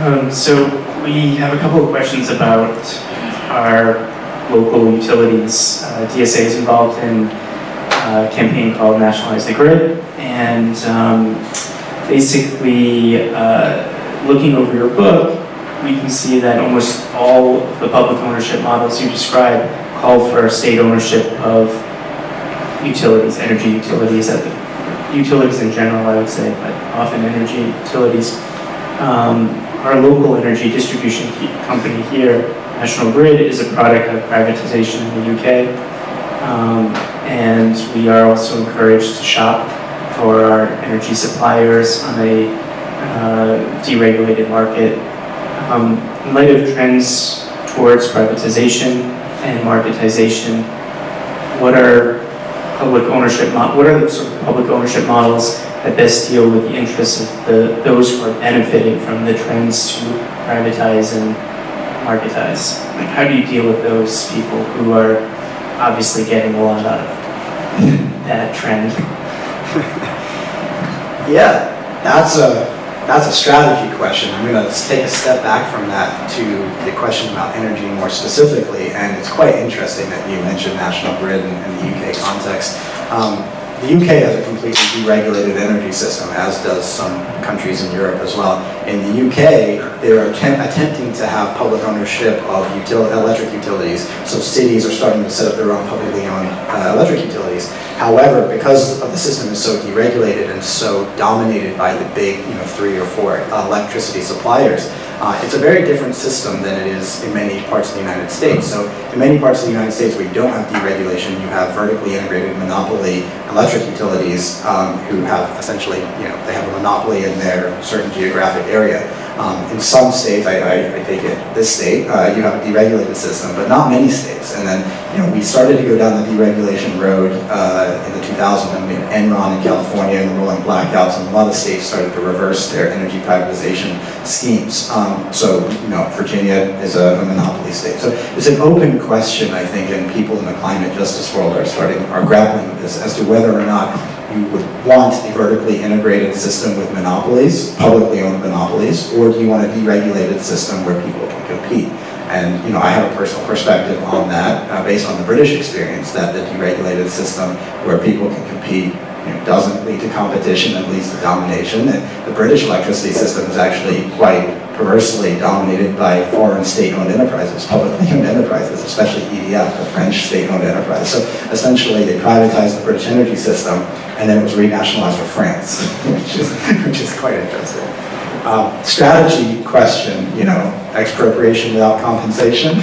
So we have a couple of questions about our local utilities. DSA is involved in a campaign called Nationalize the Grid, and basically looking over your book, we can see that almost all of the public ownership models you describe call for state ownership of utilities, energy utilities, utilities in general, I would say, but often energy utilities. Our local energy distribution company here, National Grid, is a product of privatization in the UK, and we are also encouraged to shop for our energy suppliers on a deregulated market. In light of trends towards privatization and marketization, what are the sort of public ownership models that best deal with the interests of those who are benefiting from the trends to privatize and marketize? Like, how do you deal with those people who are obviously getting a lot out of that trend? Yeah, that's a strategy question. I'm going to take a step back from that to the question about energy more specifically, and it's quite interesting that you mentioned National Grid in the UK context. The UK has a completely deregulated energy system, as does some countries in Europe as well. In the UK, they're attempting to have public ownership of electric utilities, so cities are starting to set up their own publicly owned electric utilities. However, because of the system is so deregulated and so dominated by the big 3 or 4 electricity suppliers, it's a very different system than it is in many parts of the United States. So in many parts of the United States where you don't have deregulation, you have vertically integrated monopoly electric utilities who have essentially, they have a monopoly in their certain geographic area. In some states, I take it, this state, you have a deregulated system, but not many states. And then, we started to go down the deregulation road in the 2000s, and we had Enron in California and the rolling blackouts, and a lot of states started to reverse their energy privatization schemes. So, Virginia is a monopoly state. So it's an open question, I think, and people in the climate justice world are grappling with this as to whether or not you would want a vertically integrated system with monopolies, publicly owned monopolies, or do you want a deregulated system where people can compete? And I have a personal perspective on that based on the British experience, that the deregulated system where people can compete doesn't lead to competition, it leads to domination. And the British electricity system is actually quite perversely dominated by foreign state-owned enterprises, publicly owned enterprises, especially EDF, the French state-owned enterprise. So essentially they privatized the British energy system and then it was renationalized for France, which is quite interesting. Strategy question, expropriation without compensation.